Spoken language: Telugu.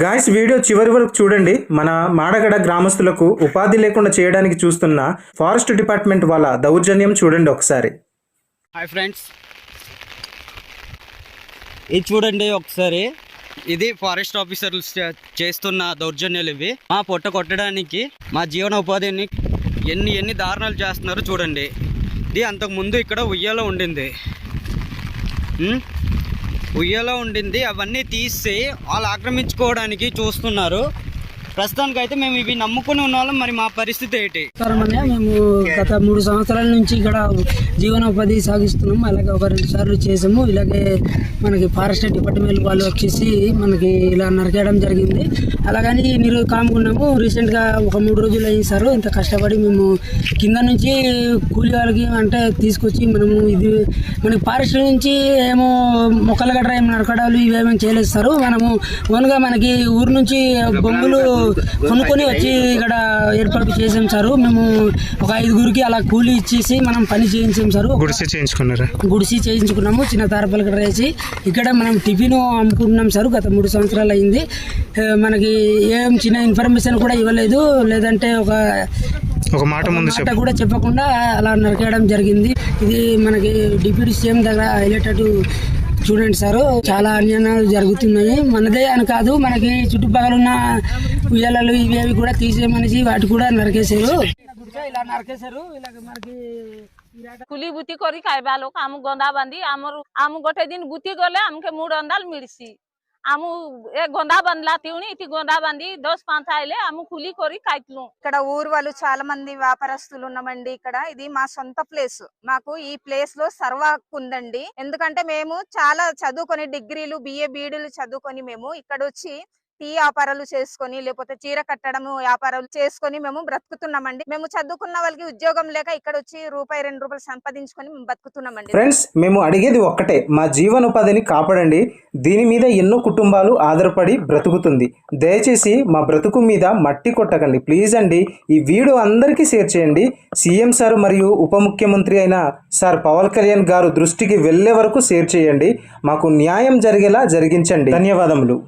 గాయ్స్ వీడియో చివరి వరకు చూడండి. మన మాడగడ గ్రామస్తులకు ఉపాధి లేకుండా చేయడానికి చూస్తున్న ఫారెస్ట్ డిపార్ట్మెంట్ వాళ్ళ దౌర్జన్యం చూడండి ఒకసారి. హాయ్ ఫ్రెండ్స్, ఇది చూడండి ఒకసారి. ఇది ఫారెస్ట్ ఆఫీసర్లు చేస్తున్న దౌర్జన్యాలు. ఇవి మా పొట్ట కొట్టడానికి, మా జీవన ఉపాధిని ఎన్ని దారుణాలు చేస్తున్నారు చూడండి. ఇది అంతకుముందు ఇక్కడ ఉయ్యాలో ఉండింది, అవన్నీ తీసి వాళ్ళు ఆక్రమించుకోవడానికి చూస్తున్నారు. ప్రస్తుతానికి అయితే మేము ఇవి నమ్ముకుని ఉన్నాం. మరి మా పరిస్థితి ఏంటి? మేము గత 3 సంవత్సరాల నుంచి ఇక్కడ జీవనోపాధి సాగిస్తున్నాం. అలాగే ఒక 2 సార్లు చేసాము. ఇలాగే మనకి ఫారెస్ట్ డిపార్ట్మెంట్ వాళ్ళు వచ్చేసి మనకి ఇలా నరికేయడం జరిగింది. అలాగని నీరు కాముకున్నాము. రీసెంట్గా ఒక 3 రోజులు అయ్యింది సార్. ఇంత కష్టపడి మేము కింద నుంచి కూలి వాళ్ళకి అంటే తీసుకొచ్చి మనము ఇది మనకి ఫారెస్ట్ నుంచి ఏమో మొక్కలు గట్రా ఏమి నరకడాలు ఇవేమో చేయలేదు సార్. మనము ఓన్గా మనకి ఊరు నుంచి బొంగులు కొనుక్కొని వచ్చి ఇక్కడ ఏర్పాటు చేసాం సార్. మేము ఒక 5గురికి అలా కూలీ ఇచ్చేసి మనం పని చేయించాం సార్. గుడిసి చేయించుకున్నాము. చిన్న తారపలకి వేసి ఇక్కడ మనం టిఫిన్ అమ్ముకుంటున్నాం సార్. గత 3 సంవత్సరాలు అయింది. మనకి ఏం చిన్న ఇన్ఫర్మేషన్ కూడా ఇవ్వలేదు, లేదంటే ఒక మాట కూడా చెప్పకుండా అలా నరికేయడం జరిగింది. ఇది మనకి డిప్యూటీ సీఎం దగ్గర హైలైట్ చూడండి సార్. చాలా అన్యాయాలు జరుగుతున్నాయి. మనదే అని కాదు, మనకి చుట్టుపక్కల ఉన్న ఉయ్యాలలు ఇవి కూడా తీసేయమనేసి వాటి కూడా నరికేశారు. ఇలా నరికేశారు. ఇలాగ మనకి কুলি বুতি করি খাইবা লোক আমু গন্দা বান্ধি আমু গোটে দিন বুতি গলে আমকে 300 মিলছি। আমু ఏ గొందా బండ్లా తిని ఇటు గొందా బండి 10-5 ఆయిలే అమ్ము కూలి కొరి కాయట్లు. ఇక్కడ ఊరు వాళ్ళు చాలా మంది వ్యాపారస్తులు ఉన్నామండి. ఇక్కడ ఇది మా సొంత ప్లేస్. మాకు ఈ ప్లేస్ లో సర్వ హక్కు ఉందండి. ఎందుకంటే మేము చాలా చదువుకొని డిగ్రీలు BA BEdలు చదువుకొని మేము ఇక్కడ వచ్చి టీ వ్యాపారాలు చేసుకొని లేకపోతే చీర కట్టడము వ్యాపారాలు చేసుకొని మేము బ్రతుకుతున్నామండి. మేము చదువుకున్న వాళ్ళకి ఉద్యోగం లేక ఇక్కడ వచ్చి ₹2 సంపాదించుకొని మేము బతుకుతున్నామండి. ఫ్రెండ్స్, మేము అడిగేది ఒక్కటే, మా జీవనోపాధిని కాపాడండి. దీని మీద ఎన్నో కుటుంబాలు ఆధారపడి బ్రతుకుతుంది. దయచేసి మా బ్రతుకు మీద మట్టి కొట్టకండి ప్లీజ్ అండి. ఈ వీడియో అందరికీ షేర్ చేయండి. సీఎం సార్ మరియు ఉప ముఖ్యమంత్రి అయిన సార్ పవన్ కళ్యాణ్ గారు దృష్టికి వెళ్ళే వరకు షేర్ చేయండి. మాకు న్యాయం జరిగేలా జరిగించండి. ధన్యవాదములు.